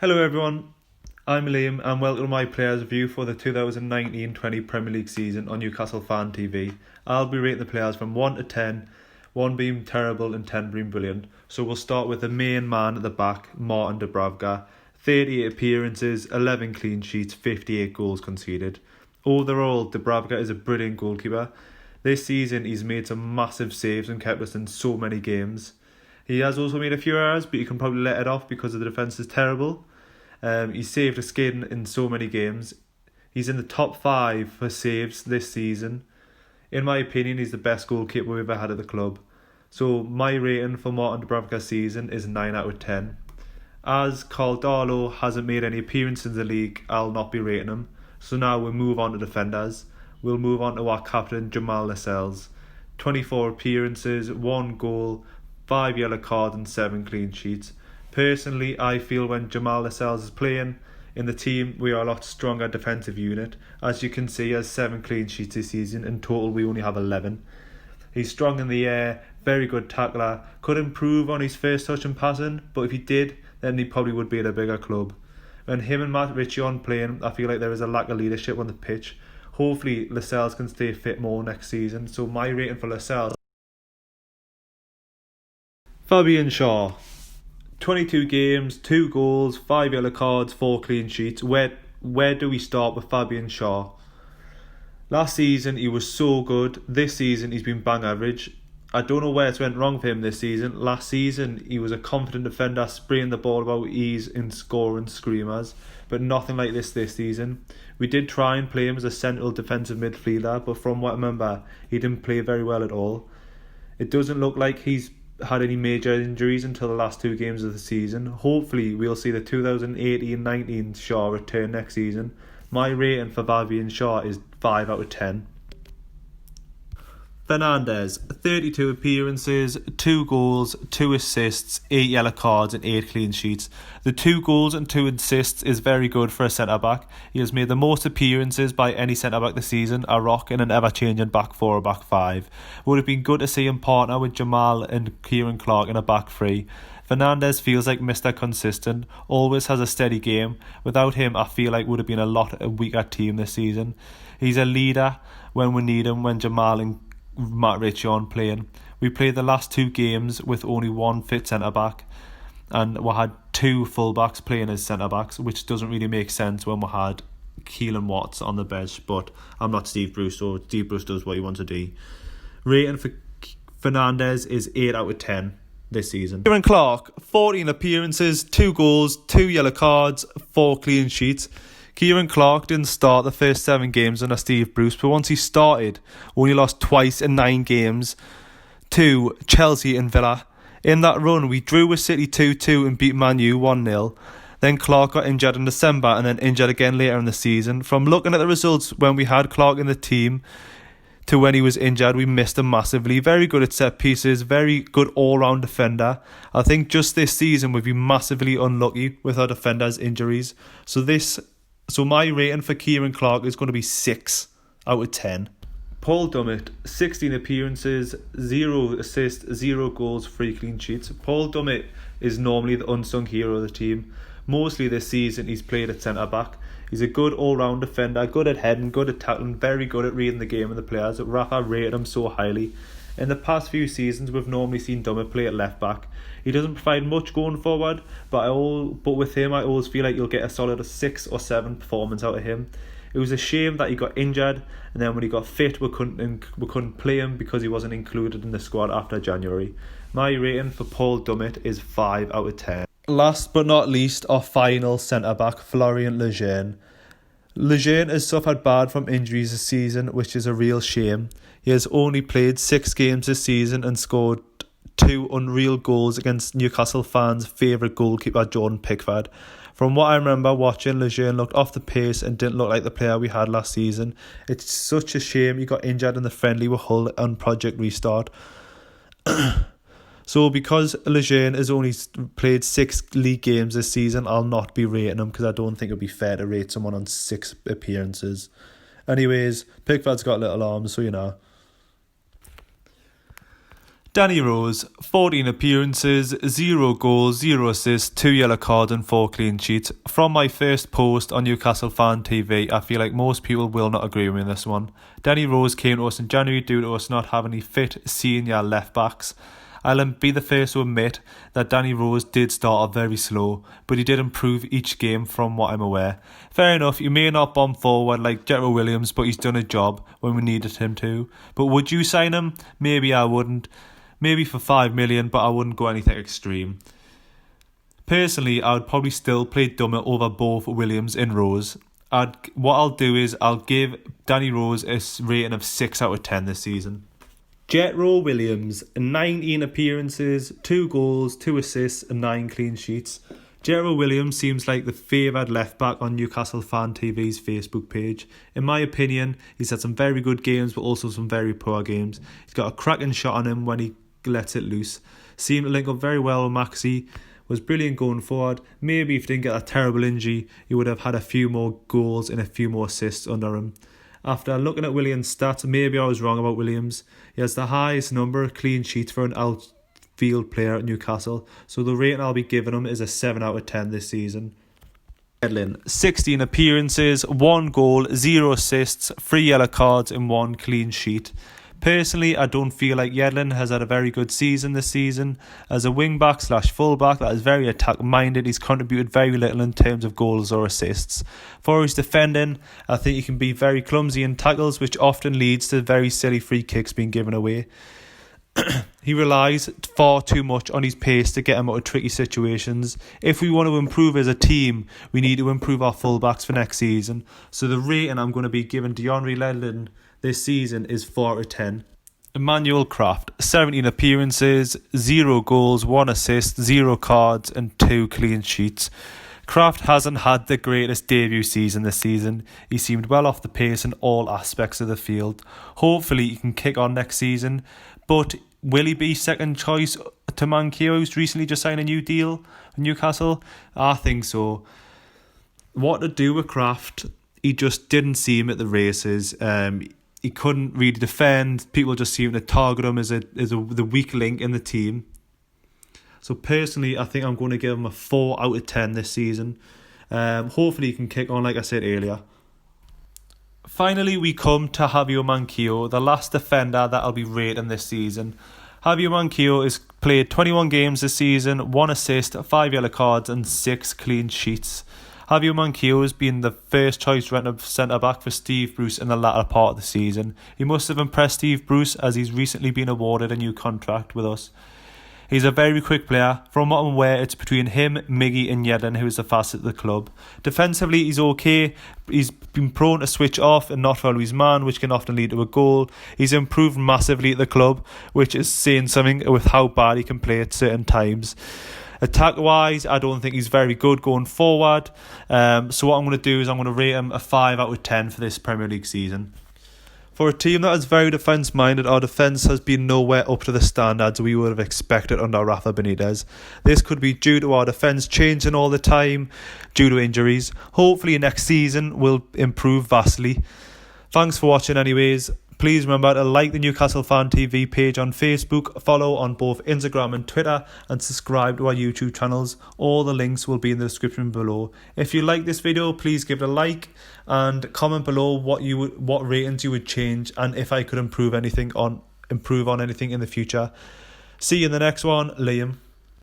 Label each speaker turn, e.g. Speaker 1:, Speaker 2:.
Speaker 1: Hello everyone, I'm Liam and welcome to my players review for the 2019-20 Premier League season on Newcastle Fan TV. I'll be rating the players from 1 to 10, 1 being terrible and 10 being brilliant. So we'll start with the main man at the back, Martin Dubrovka. 38 appearances, 11 clean sheets, 58 goals conceded. Overall, Dubrovka is a brilliant goalkeeper. This season he's made some massive saves and kept us in so many games. He has also made a few errors, but you can probably let it off because the defence is terrible. He's saved a skin in so many games. He's in the top 5 for saves this season. In my opinion, he's the best goalkeeper we've ever had at the club. So my rating for Martin Dubrovka's season is 9 out of 10. As Caldalo hasn't made any appearances in the league, I'll not be rating him. So now we'll move on to defenders. We'll move on to our captain, Jamal Lascelles. 24 appearances, 1 goal, 5 yellow cards and 7 clean sheets. Personally, I feel when Jamal Lascelles is playing in the team, we are a lot stronger defensive unit. As you can see, he has 7 clean sheets this season. In total, we only have 11. He's strong in the air, very good tackler. Could improve on his first touch and passing, but if he did, then he probably would be at a bigger club. When him and Matt Ritchie on playing, I feel like there is a lack of leadership on the pitch. Hopefully, Lascelles can stay fit more next season. So my rating for Lascelles: Fabian Shaw. 22 games, 2 goals, 5 yellow cards, 4 clean sheets. Where do we start with Fabian Shaw? Last season he was so good. This season he's been bang average. I don't know where it's went wrong for him this season. Last season he was a confident defender, spraying the ball about ease and scoring screamers, but nothing like this season. We did try and play him as a central defensive midfielder, but from what I remember, he didn't play very well at all. It doesn't look like he's had any major injuries until the last 2 games of the season. Hopefully we'll see the 2018-19 Shaw return next season. My rating for Fabian Shaw is 5 out of 10. Fernandez, 32 appearances, 2 goals, 2 assists, 8 yellow cards and 8 clean sheets. The 2 goals and 2 assists is very good for a centre-back. He has made the most appearances by any centre-back this season, a rock in an ever-changing back 4 or back 5. Would have been good to see him partner with Jamal and Kieran Clark in a back 3. Fernandez feels like Mr. Consistent, always has a steady game. Without him, I feel like would have been a lot weaker team this season. He's a leader when we need him, when Jamal and Matt Ritchie on playing. We played the last 2 games with only 1 fit centre-back, and we had 2 full-backs playing as centre-backs, which doesn't really make sense when we had Keelan Watts on the bench, but I'm not Steve Bruce, so Steve Bruce does what he wants to do. Rating for Fernandez is 8 out of 10 this season. Kieran Clark, 14 appearances, 2 goals, 2 yellow cards, 4 clean sheets. Kieran Clark didn't start the first 7 games under Steve Bruce, but once he started, only lost twice in 9 games to Chelsea and Villa. In that run, we drew with City 2-2 and beat Man U 1-0. Then Clark got injured in December and then injured again later in the season. From looking at the results when we had Clark in the team to when he was injured, we missed him massively. Very good at set pieces, very good all-round defender. I think just this season we've been massively unlucky with our defenders' injuries. So my rating for Kieran Clark is going to be 6 out of 10. Paul Domit, 16 appearances, 0 assists, 0 goals, 3 clean sheets. Paul Domit is normally the unsung hero of the team. Mostly this season he's played at centre-back. He's a good all-round defender, good at heading, good at tackling, very good at reading the game and the players. Rafa rated him so highly. In the past few seasons, we've normally seen Domit play at left-back. He doesn't provide much going forward, but with him, I always feel like you'll get a solid 6 or 7 performance out of him. It was a shame that he got injured, and then when he got fit, we couldn't play him because he wasn't included in the squad after January. My rating for Paul Domit is 5 out of 10. Last but not least, our final centre-back, Florian Lejeune. Lejeune has suffered bad from injuries this season, which is a real shame. He has only played 6 games this season and scored 2 unreal goals against Newcastle fans' favourite goalkeeper, Jordan Pickford. From what I remember watching, Lejeune looked off the pace and didn't look like the player we had last season. It's such a shame he got injured in the friendly with Hull on Project Restart. So because Lejeune has only played 6 league games this season, I'll not be rating him because I don't think it would be fair to rate someone on 6 appearances. Anyways, Pickford's got little arms, so you know. Danny Rose, 14 appearances, 0 goals, 0 assists, 2 yellow cards and 4 clean sheets. From my first post on Newcastle Fan TV, I feel like most people will not agree with me on this one. Danny Rose came to us in January due to us not having any fit senior left backs. I'll be the first to admit that Danny Rose did start off very slow, but he did improve each game from what I'm aware. Fair enough, he may not bomb forward like Gerald Williams, but he's done a job when we needed him to. But would you sign him? Maybe I wouldn't. Maybe for 5 million, but I wouldn't go anything extreme. Personally, I would probably still play Domit over both Williams and Rose. What I'll do is I'll give Danny Rose a rating of 6 out of 10 this season. Gerald Williams, 19 appearances, 2 goals, 2 assists and 9 clean sheets. Gerald Williams seems like the favoured left-back on Newcastle Fan TV's Facebook page. In my opinion, he's had some very good games but also some very poor games. He's got a cracking shot on him when he lets it loose. Seemed to link up very well with Maxi, was brilliant going forward. Maybe if he didn't get a terrible injury, he would have had a few more goals and a few more assists under him. After looking at Williams' stats, maybe I was wrong about Williams. He has the highest number of clean sheets for an outfield player at Newcastle, so the rating I'll be giving him is a 7 out of 10 this season. Yedlin, 16 appearances, 1 goal, 0 assists, 3 yellow cards and 1 clean sheet. Personally, I don't feel like Yedlin has had a very good season this season. As a wing-back / full-back that is very attack-minded, he's contributed very little in terms of goals or assists. For his defending, I think he can be very clumsy in tackles, which often leads to very silly free kicks being given away. He relies far too much on his pace to get him out of tricky situations. If we want to improve as a team, we need to improve our full-backs for next season. So the rating I'm going to be giving DeAndre Yedlin this season is 4 out of 10. Emmanuel Craft, 17 appearances, 0 goals, 1 assist, 0 cards and 2 clean sheets. Craft hasn't had the greatest debut season this season. He seemed well off the pace in all aspects of the field. Hopefully he can kick on next season, but will he be second choice to Manchio, who's recently just signed a new deal with Newcastle? I think so. What to do with Craft? He just didn't see him at the races. He couldn't really defend. People just seemed to target him as the weak link in the team. So personally, I think I'm going to give him a 4 out of 10 this season. Hopefully he can kick on, like I said earlier. Finally, we come to Javier Manchio, the last defender that I'll be rating this season. Javier Manchio has played 21 games this season, 1 assist, 5 yellow cards and 6 clean sheets. Javier Manchio has been the first choice centre-back for Steve Bruce in the latter part of the season. He must have impressed Steve Bruce as he's recently been awarded a new contract with us. He's a very quick player. From what I'm aware, it's between him, Miggy and Yedlin who is the fastest at the club. Defensively, he's okay. He's been prone to switch off and not follow his man, which can often lead to a goal. He's improved massively at the club, which is saying something with how bad he can play at certain times. Attack-wise, I don't think he's very good going forward. So what I'm going to do is I'm going to rate him a 5 out of 10 for this Premier League season. For a team that is very defence-minded, our defence has been nowhere up to the standards we would have expected under Rafa Benitez. This could be due to our defence changing all the time, due to injuries. Hopefully next season will improve vastly. Thanks for watching anyways. Please remember to like the Newcastle Fan TV page on Facebook, follow on both Instagram and Twitter, and subscribe to our YouTube channels. All the links will be in the description below. If you like this video, please give it a like and comment below what ratings you would change and if I could improve on anything in the future. See you in the next one, Liam.